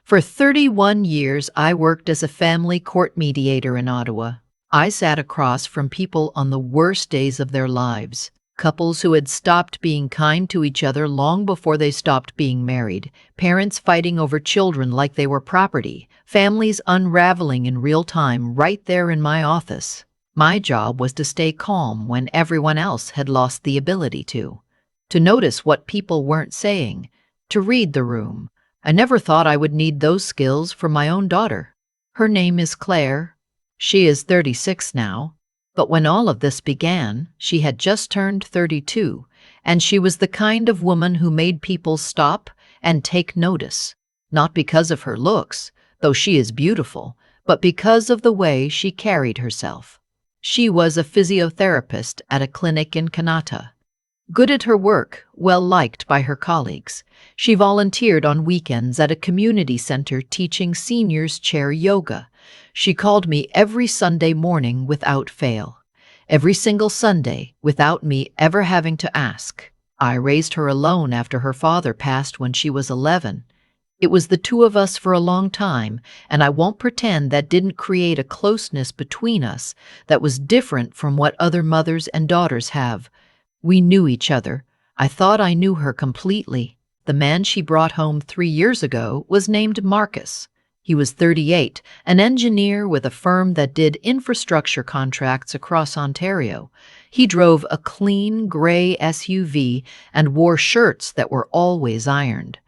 For 31 years, I worked as a family court mediator in Ottawa. I sat across from people on the worst days of their lives. Couples who had stopped being kind to each other long before they stopped being married, parents fighting over children like they were property, families unraveling in real time right there in my office. My job was to stay calm when everyone else had lost the ability to notice what people weren't saying, to read the room. I never thought I would need those skills for my own daughter. Her name is Claire. She is 36 now. But when all of this began, she had just turned 32, and she was the kind of woman who made people stop and take notice, not because of her looks, though she is beautiful, but because of the way she carried herself. She was a physiotherapist at a clinic in Kanata. Good at her work, well liked by her colleagues. She volunteered on weekends at a community center teaching seniors chair yoga. She called me every Sunday morning without fail. Every single Sunday, without me ever having to ask. I raised her alone after her father passed when she was 11. It was the two of us for a long time, and I won't pretend that didn't create a closeness between us that was different from what other mothers and daughters have. We knew each other. I thought I knew her completely. The man she brought home 3 years ago was named Marcus. He was 38, an engineer with a firm that did infrastructure contracts across Ontario. He drove a clean gray SUV and wore shirts that were always ironed.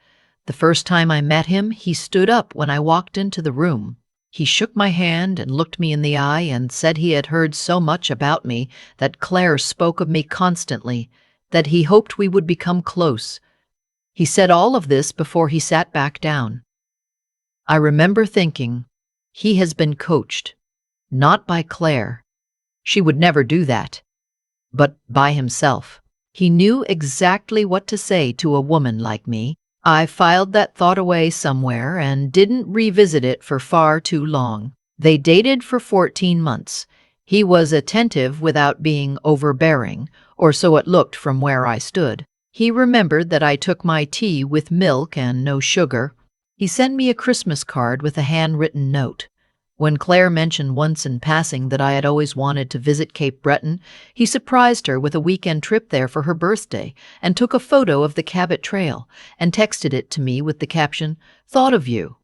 The first time I met him, he stood up when I walked into the room. He shook my hand and looked me in the eye and said he had heard so much about me, that Claire spoke of me constantly, that he hoped we would become close. He said all of this before he sat back down. I remember thinking, he has been coached, not by Claire. She would never do that, but by himself. He knew exactly what to say to a woman like me. I filed that thought away somewhere and didn't revisit it for far too long. They dated for 14 months. He was attentive without being overbearing, or so it looked from where I stood. He remembered that I took my tea with milk and no sugar. He sent me a Christmas card with a handwritten note. When Claire mentioned once in passing that I had always wanted to visit Cape Breton, he surprised her with a weekend trip there for her birthday and took a photo of the Cabot Trail and texted it to me with the caption, "Thought of you.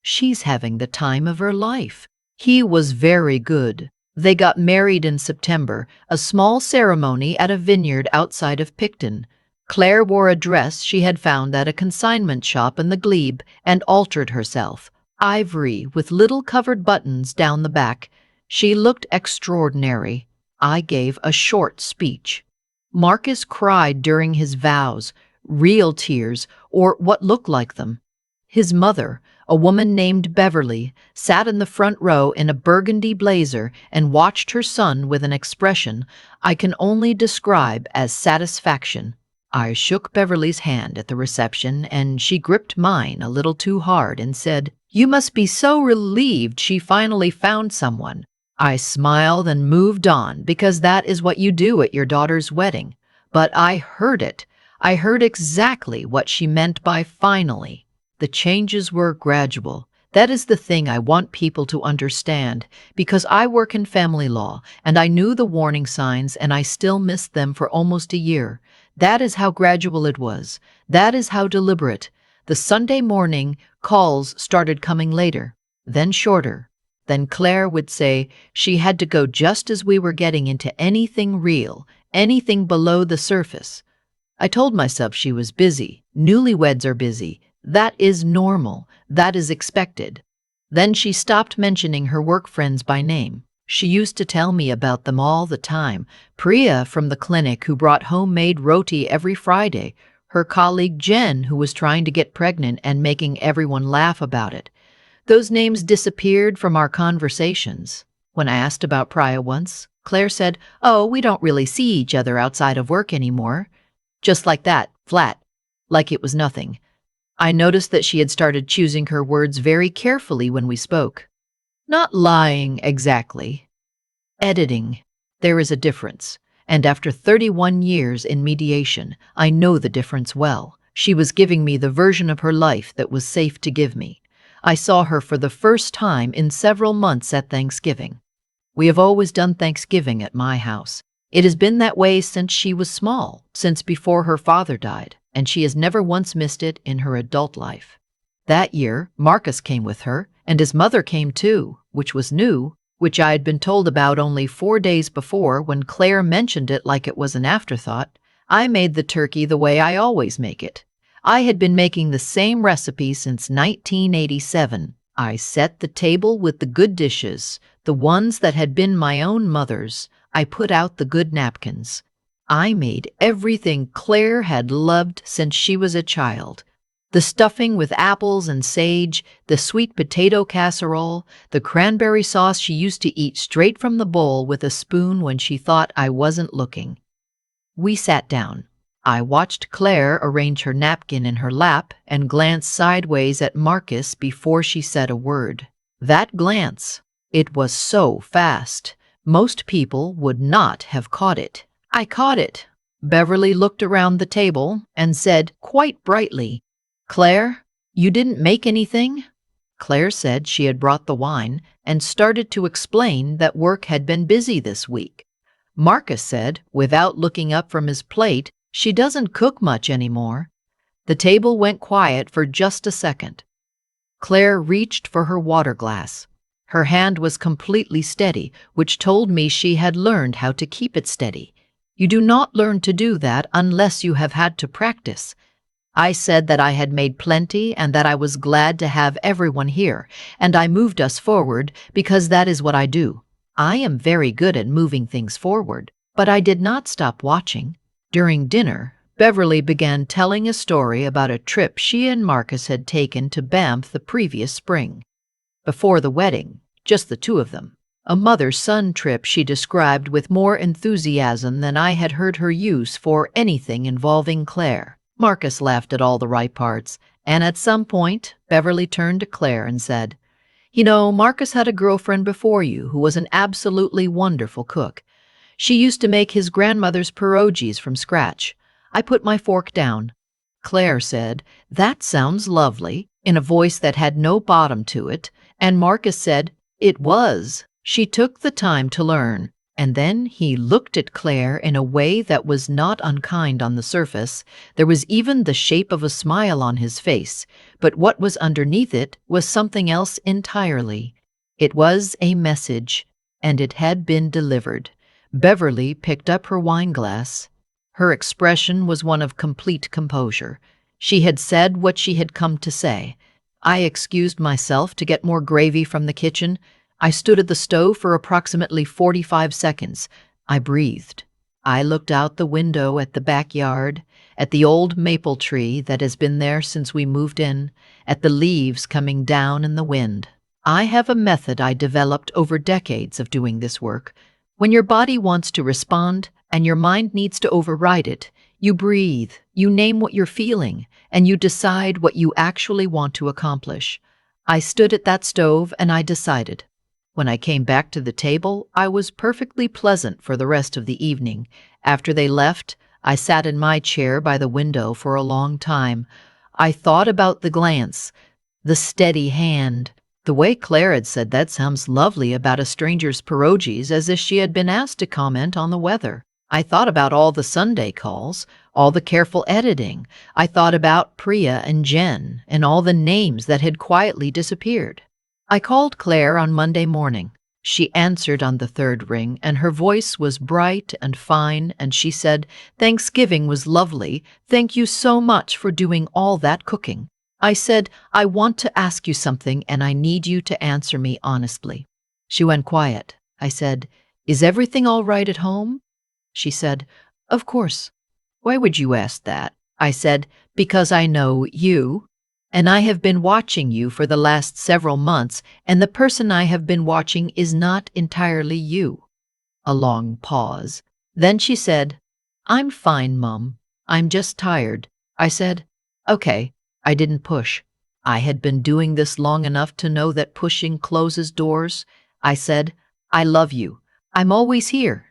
She's having the time of her life." He was very good. They got married in September, a small ceremony at a vineyard outside of Picton. Claire wore a dress she had found at a consignment shop in the Glebe and altered herself. Ivory with little covered buttons down the back. She looked extraordinary. I gave a short speech. Marcus cried during his vows, real tears, or what looked like them. His mother, a woman named Beverly, sat in the front row in a burgundy blazer and watched her son with an expression I can only describe as satisfaction. I shook Beverly's hand at the reception, and she gripped mine a little too hard and said, "You must be so relieved she finally found someone." I smiled and moved on because that is what you do at your daughter's wedding. But I heard it. I heard exactly what she meant by finally. The changes were gradual. That is the thing I want people to understand, because I work in family law, and I knew the warning signs and I still missed them for almost a year. That is how gradual it was. That is how deliberate. The Sunday morning calls started coming later, then shorter. Then Claire would say she had to go just as we were getting into anything real, anything below the surface. I told myself she was busy. Newlyweds are busy. That is normal. That is expected. Then she stopped mentioning her work friends by name. She used to tell me about them all the time. Priya from the clinic, who brought homemade roti every Friday. Her colleague Jen, who was trying to get pregnant and making everyone laugh about it. Those names disappeared from our conversations. When I asked about Priya once, Claire said, "Oh, we don't really see each other outside of work anymore." Just like that, flat, like it was nothing. I noticed that she had started choosing her words very carefully when we spoke. Not lying exactly. Editing. There is a difference. And after 31 years in mediation, I know the difference well. She was giving me the version of her life that was safe to give me. I saw her for the first time in several months at Thanksgiving. We have always done Thanksgiving at my house. It has been that way since she was small, since before her father died, and she has never once missed it in her adult life. That year, Marcus came with her, and his mother came too, which was new, which I had been told about only 4 days before when Claire mentioned it like it was an afterthought. I made the turkey the way I always make it. I had been making the same recipe since 1987. I set the table with the good dishes, the ones that had been my own mother's. I put out the good napkins. I made everything Claire had loved since she was a child. The stuffing with apples and sage, the sweet potato casserole, the cranberry sauce she used to eat straight from the bowl with a spoon when she thought I wasn't looking. We sat down. I watched Claire arrange her napkin in her lap and glance sideways at Marcus before she said a word. That glance, it was so fast. Most people would not have caught it. I caught it. Beverly looked around the table and said quite brightly, "Claire, you didn't make anything?" Claire said she had brought the wine and started to explain that work had been busy this week. Marcus said, without looking up from his plate, she doesn't cook much anymore. The table went quiet for just a second. Claire reached for her water glass. Her hand was completely steady, which told me she had learned how to keep it steady. You do not learn to do that unless you have had to practice. I said that I had made plenty and that I was glad to have everyone here, and I moved us forward because that is what I do. I am very good at moving things forward, but I did not stop watching. During dinner, Beverly began telling a story about a trip she and Marcus had taken to Banff the previous spring. Before the wedding, just the two of them. A mother-son trip she described with more enthusiasm than I had heard her use for anything involving Claire. Marcus laughed at all the right parts, and at some point, Beverly turned to Claire and said, "You know, Marcus had a girlfriend before you who was an absolutely wonderful cook. She used to make his grandmother's pierogies from scratch." I put my fork down. Claire said, "That sounds lovely," in a voice that had no bottom to it, and Marcus said, "It was." She took the time to learn, and then he looked at Claire in a way that was not unkind on the surface. There was even the shape of a smile on his face, but what was underneath it was something else entirely. It was a message, and it had been delivered. Beverly picked up her wineglass. Her expression was one of complete composure. She had said what she had come to say. I excused myself to get more gravy from the kitchen. I stood at the stove for approximately 45 seconds. I breathed. I looked out the window at the backyard, at the old maple tree that has been there since we moved in, at the leaves coming down in the wind. I have a method I developed over decades of doing this work. When your body wants to respond and your mind needs to override it, you breathe, you name what you're feeling, and you decide what you actually want to accomplish. I stood at that stove and I decided. When I came back to the table, I was perfectly pleasant for the rest of the evening. After they left, I sat in my chair by the window for a long time. I thought about the glance, the steady hand, the way Claire had said that sounds lovely about a stranger's pierogies, as if she had been asked to comment on the weather. I thought about all the Sunday calls, all the careful editing. I thought about Priya and Jen and all the names that had quietly disappeared. I called Claire on Monday morning. She answered on the third ring, and her voice was bright and fine, and she said, "Thanksgiving was lovely. Thank you so much for doing all that cooking." I said, "I want to ask you something, and I need you to answer me honestly." She went quiet. I said, "Is everything all right at home?" She said, "Of course." "Why would you ask that?" I said, "Because I know you. And I have been watching you for the last several months, and the person I have been watching is not entirely you." A long pause. Then she said, "I'm fine, Mum. I'm just tired." I said, "Okay." I didn't push. I had been doing this long enough to know that pushing closes doors. I said, "I love you. I'm always here.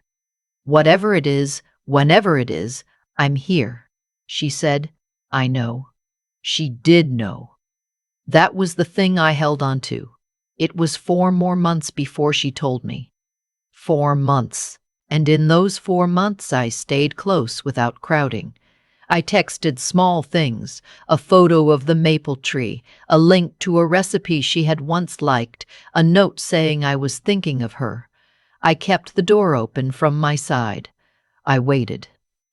Whatever it is, whenever it is, I'm here." She said, "I know." She did know. That was the thing I held on to. It was 4 more months before she told me. 4 months. And in those 4 months, I stayed close without crowding. I texted small things, a photo of the maple tree, a link to a recipe she had once liked, a note saying I was thinking of her. I kept the door open from my side. I waited.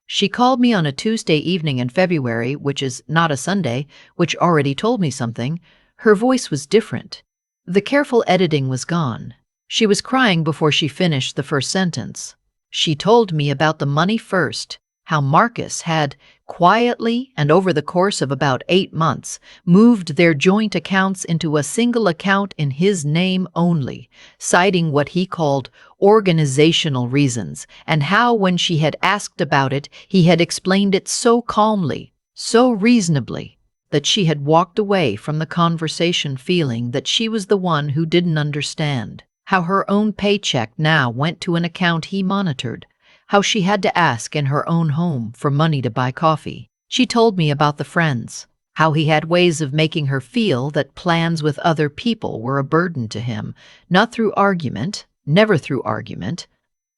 She called me on a Tuesday evening in February, which is not a Sunday, which already told me something. Her voice was different. The careful editing was gone. She was crying before she finished the first sentence. She told me about the money first, how Marcus had, quietly and over the course of about 8 months, moved their joint accounts into a single account in his name only, citing what he called organizational reasons, and how, when she had asked about it, he had explained it so calmly, so reasonably, that she had walked away from the conversation feeling that she was the one who didn't understand. How her own paycheck now went to an account he monitored, how she had to ask in her own home for money to buy coffee. She told me about the friends, how he had ways of making her feel that plans with other people were a burden to him, not through argument, never through argument,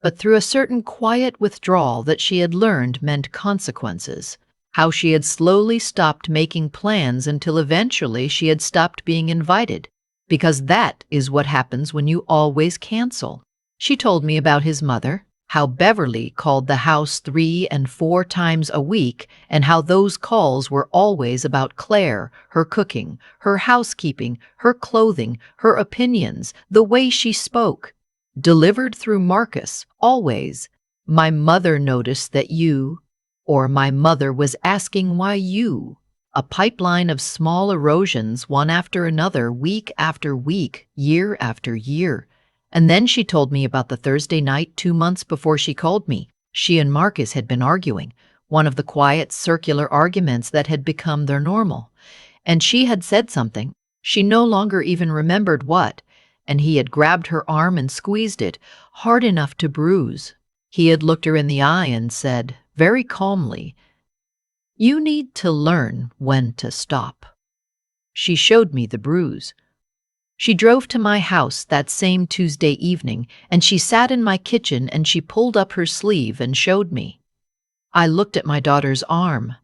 but through a certain quiet withdrawal that she had learned meant consequences, how she had slowly stopped making plans until eventually she had stopped being invited, because that is what happens when you always cancel. She told me about his mother, how Beverly called the house 3 and 4 times a week, and how those calls were always about Claire, her cooking, her housekeeping, her clothing, her opinions, the way she spoke. Delivered through Marcus, always. My mother noticed that you, or my mother was asking why you. A pipeline of small erosions, one after another, week after week, year after year. And then she told me about the Thursday night 2 months before she called me. She and Marcus had been arguing, one of the quiet, circular arguments that had become their normal. And she had said something. She no longer even remembered what, and he had grabbed her arm and squeezed it, hard enough to bruise. He had looked her in the eye and said, very calmly, "You need to learn when to stop." She showed me the bruise. She drove to my house that same Tuesday evening, and she sat in my kitchen and she pulled up her sleeve and showed me. I looked at my daughter's arm.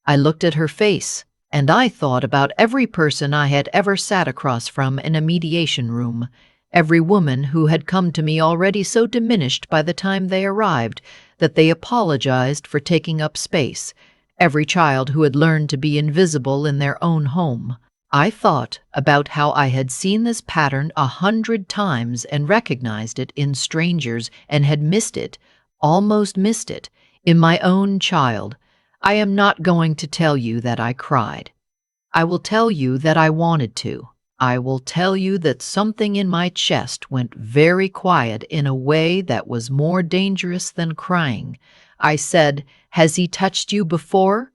I looked at her face, and I thought about every person I had ever sat across from in a mediation room, every woman who had come to me already so diminished by the time they arrived that they apologized for taking up space, every child who had learned to be invisible in their own home. I thought about how I had seen this pattern 100 times and recognized it in strangers and had missed it, almost missed it, in my own child. I am not going to tell you that I cried. I will tell you that I wanted to. I will tell you that something in my chest went very quiet in a way that was more dangerous than crying. I said, "Has he touched you before?"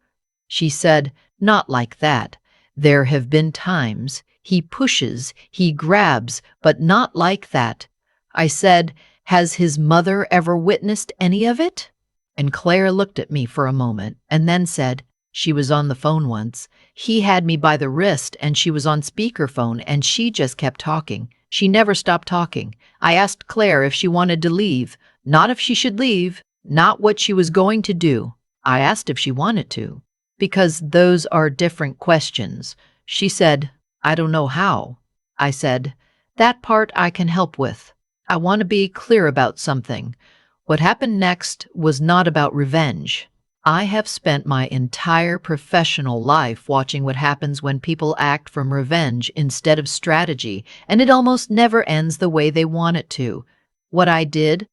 She said, "Not like that. There have been times. He pushes, he grabs, but not like that." I said, "Has his mother ever witnessed any of it?" And Claire looked at me for a moment and then said, "She was on the phone once. He had me by the wrist and she was on speakerphone and she just kept talking. She never stopped talking. I asked Claire if she wanted to leave, not if she should leave, not what she was going to do. I asked if she wanted to, because those are different questions. She said, "I don't know how." I said, "That part I can help with. I want to be clear about something. What happened next was not about revenge. I have spent my entire professional life watching what happens when people act from revenge instead of strategy, and it almost never ends the way they want it to. What I did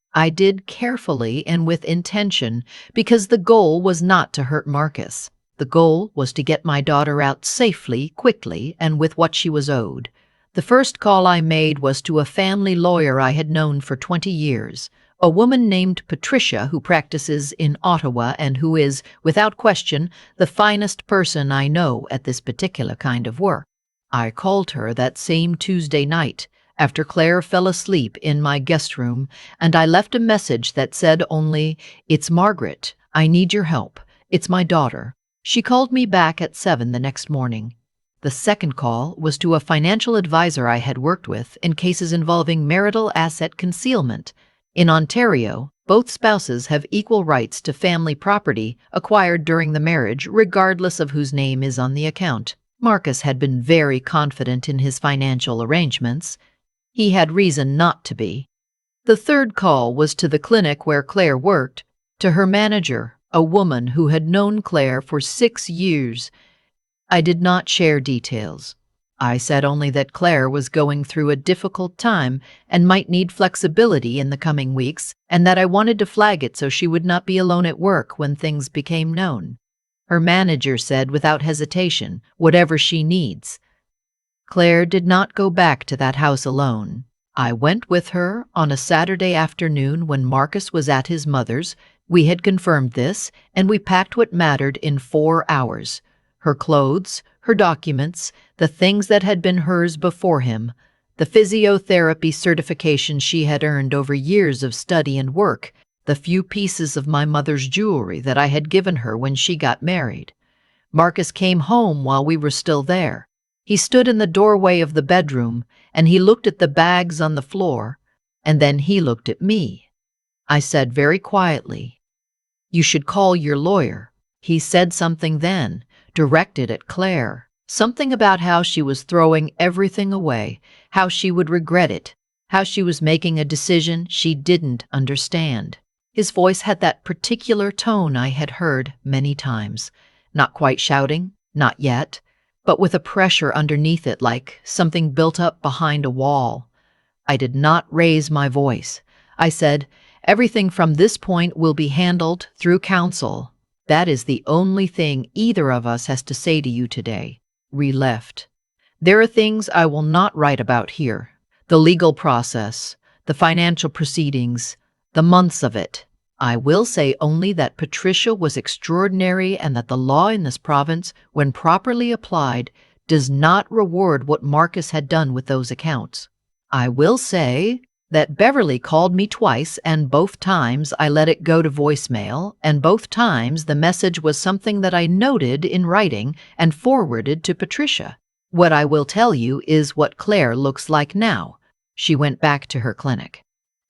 carefully and with intention, because the goal was not to hurt Marcus. The goal was to get my daughter out safely, quickly, and with what she was owed. The first call I made was to a family lawyer I had known for 20 years, a woman named Patricia who practices in Ottawa and who is, without question, the finest person I know at this particular kind of work. I called her that same Tuesday night, after Claire fell asleep in my guest room, and I left a message that said only, "It's Margaret. I need your help. It's my daughter." She called me back at 7 the next morning. The second call was to a financial advisor I had worked with in cases involving marital asset concealment. In Ontario, both spouses have equal rights to family property acquired during the marriage, regardless of whose name is on the account. Marcus had been very confident in his financial arrangements. He had reason not to be. The third call was to the clinic where Claire worked, to her manager, a woman who had known Claire for 6 years. I did not share details. I said only that Claire was going through a difficult time and might need flexibility in the coming weeks, and that I wanted to flag it so she would not be alone at work when things became known. Her manager said without hesitation, whatever she needs. Claire did not go back to that house alone. I went with her on a Saturday afternoon when Marcus was at his mother's. We had confirmed this, and we packed what mattered in 4 hours. Her clothes, her documents, the things that had been hers before him, the physiotherapy certification she had earned over years of study and work, the few pieces of my mother's jewelry that I had given her when she got married. Marcus came home while we were still there. He stood in the doorway of the bedroom, and he looked at the bags on the floor, and then he looked at me. I said very quietly, "You should call your lawyer." He said something then, directed at Claire, something about how she was throwing everything away, how she would regret it, how she was making a decision she didn't understand. His voice had that particular tone I had heard many times, not quite shouting, not yet, but with a pressure underneath it like something built up behind a wall. I did not raise my voice. I said, "Everything from this point will be handled through counsel. That is the only thing either of us has to say to you today." We left. There are things I will not write about here. The legal process, the financial proceedings, the months of it. I will say only that Patricia was extraordinary and that the law in this province, when properly applied, does not reward what Marcus had done with those accounts. I will say that Beverly called me twice, and both times I let it go to voicemail, and both times the message was something that I noted in writing and forwarded to Patricia. What I will tell you is what Claire looks like now. She went back to her clinic.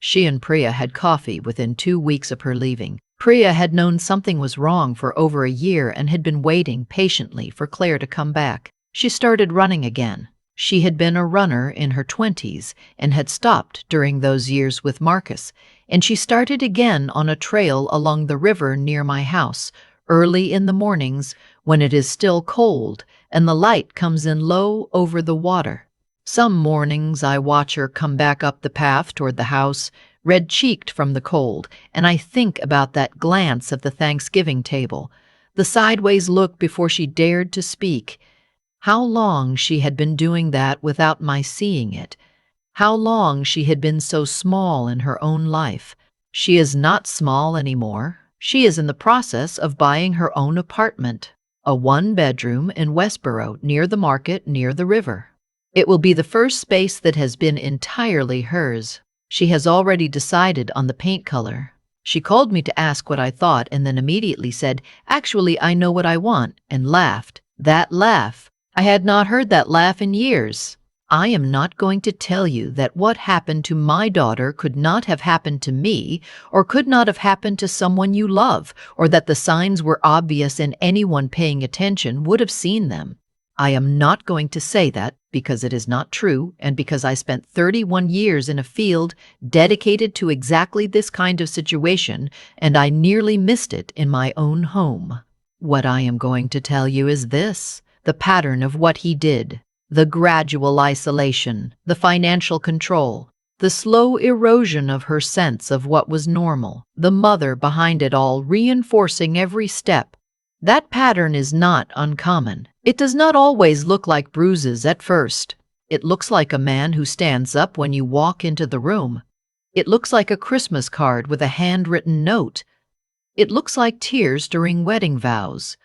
She and Priya had coffee within 2 weeks of her leaving. Priya had known something was wrong for over a year and had been waiting patiently for Claire to come back. She started running again. She had been a runner in her 20s and had stopped during those years with Marcus, and she started again on a trail along the river near my house, early in the mornings when it is still cold and the light comes in low over the water. Some mornings I watch her come back up the path toward the house, red-cheeked from the cold, and I think about that glance at the Thanksgiving table, the sideways look before she dared to speak. How long she had been doing that without my seeing it. How long she had been so small in her own life. She is not small anymore. She is in the process of buying her own apartment, a 1-bedroom in Westboro near the market near the river. It will be the first space that has been entirely hers. She has already decided on the paint color. She called me to ask what I thought and then immediately said, "Actually, I know what I want," and laughed. That laugh. I had not heard that laugh in years. I am not going to tell you that what happened to my daughter could not have happened to me, or could not have happened to someone you love, or that the signs were obvious and anyone paying attention would have seen them. I am not going to say that because it is not true and because I spent 31 years in a field dedicated to exactly this kind of situation, and I nearly missed it in my own home. What I am going to tell you is this: the pattern of what he did, the gradual isolation, the financial control, the slow erosion of her sense of what was normal, the mother behind it all reinforcing every step. That pattern is not uncommon. It does not always look like bruises at first. It looks like a man who stands up when you walk into the room. It looks like a Christmas card with a handwritten note. It looks like tears during wedding vows.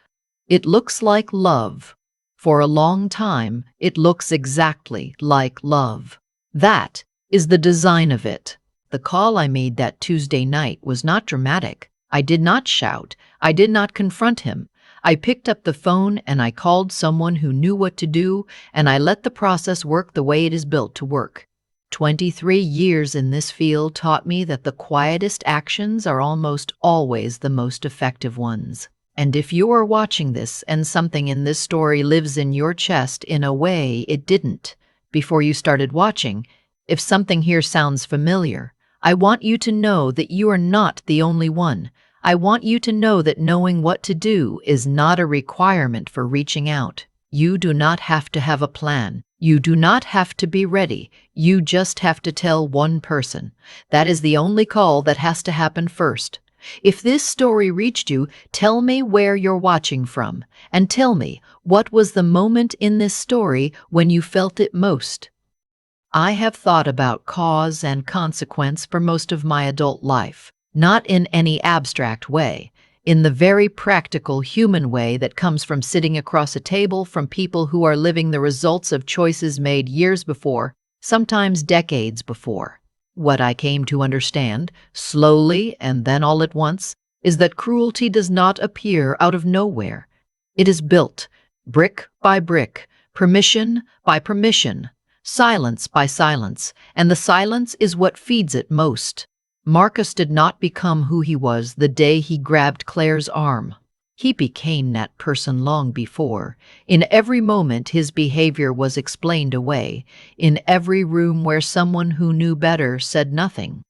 It looks like love. For a long time, it looks exactly like love. That is the design of it. The call I made that Tuesday night was not dramatic. I did not shout. I did not confront him. I picked up the phone and I called someone who knew what to do, and I let the process work the way it is built to work. 23 years in this field taught me that the quietest actions are almost always the most effective ones. And if you are watching this and something in this story lives in your chest in a way it didn't before you started watching, if something here sounds familiar, I want you to know that you are not the only one. I want you to know that knowing what to do is not a requirement for reaching out. You do not have to have a plan. You do not have to be ready. You just have to tell one person. That is the only call that has to happen first. If this story reached you, tell me where you're watching from, and tell me what was the moment in this story when you felt it most. I have thought about cause and consequence for most of my adult life, not in any abstract way, in the very practical human way that comes from sitting across a table from people who are living the results of choices made years before, sometimes decades before. What I came to understand, slowly and then all at once, is that cruelty does not appear out of nowhere. It is built, brick by brick, permission by permission, silence by silence, and the silence is what feeds it most. Marcus did not become who he was the day he grabbed Claire's arm. He became that person long before. In every moment his behavior was explained away, in every room where someone who knew better said nothing.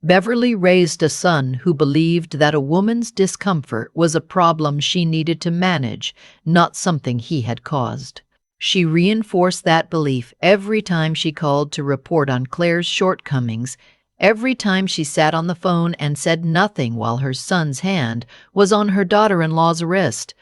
Beverly raised a son who believed that a woman's discomfort was a problem she needed to manage, not something he had caused. She reinforced that belief every time she called to report on Claire's shortcomings, every time she sat on the phone and said nothing while her son's hand was on her daughter-in-law's wrist.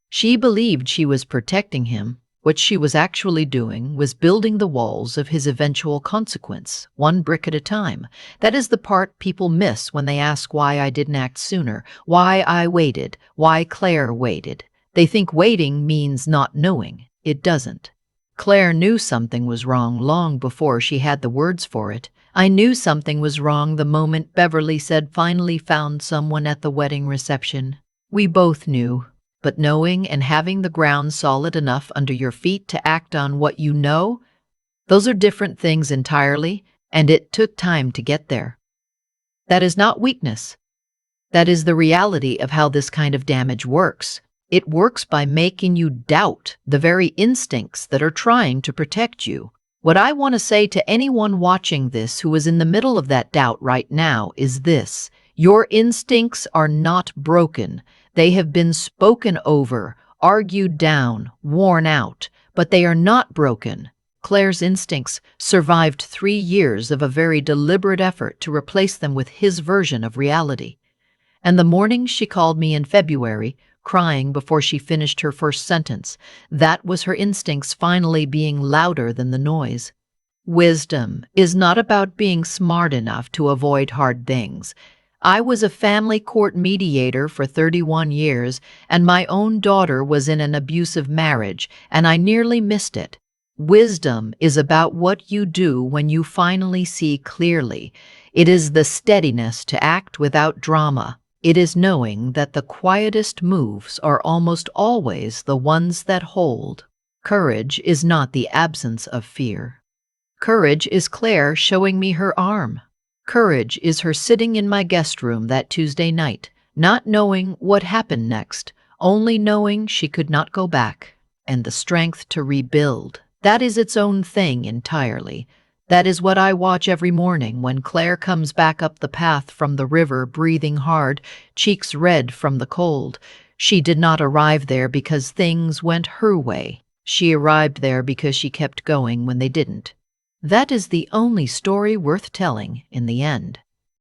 She believed she was protecting him. What she was actually doing was building the walls of his eventual consequence, one brick at a time. That is the part people miss when they ask why I didn't act sooner, why I waited, why Claire waited. They think waiting means not knowing. It doesn't. Claire knew something was wrong long before she had the words for it. I knew something was wrong the moment Beverly said finally found someone at the wedding reception. We both knew, but knowing and having the ground solid enough under your feet to act on what you know, those are different things entirely, and it took time to get there. That is not weakness. That is the reality of how this kind of damage works. It works by making you doubt the very instincts that are trying to protect you. What I want to say to anyone watching this who is in the middle of that doubt right now is this: your instincts are not broken. They have been spoken over, argued down, worn out, but they are not broken. Claire's instincts survived 3 years of a very deliberate effort to replace them with his version of reality. And the morning she called me in February, crying before she finished her first sentence, that was her instincts finally being louder than the noise. Wisdom is not about being smart enough to avoid hard things. I was a family court mediator for 31 years, and my own daughter was in an abusive marriage, and I nearly missed it. Wisdom is about what you do when you finally see clearly. It is the steadiness to act without drama. It is knowing that the quietest moves are almost always the ones that hold. Courage is not the absence of fear. Courage is Claire showing me her arm. Courage is her sitting in my guest room that Tuesday night, not knowing what happened next, only knowing she could not go back, and the strength to rebuild. That is its own thing entirely. That is what I watch every morning when Claire comes back up the path from the river, breathing hard, cheeks red from the cold. She did not arrive there because things went her way. She arrived there because she kept going when they didn't. That is the only story worth telling in the end.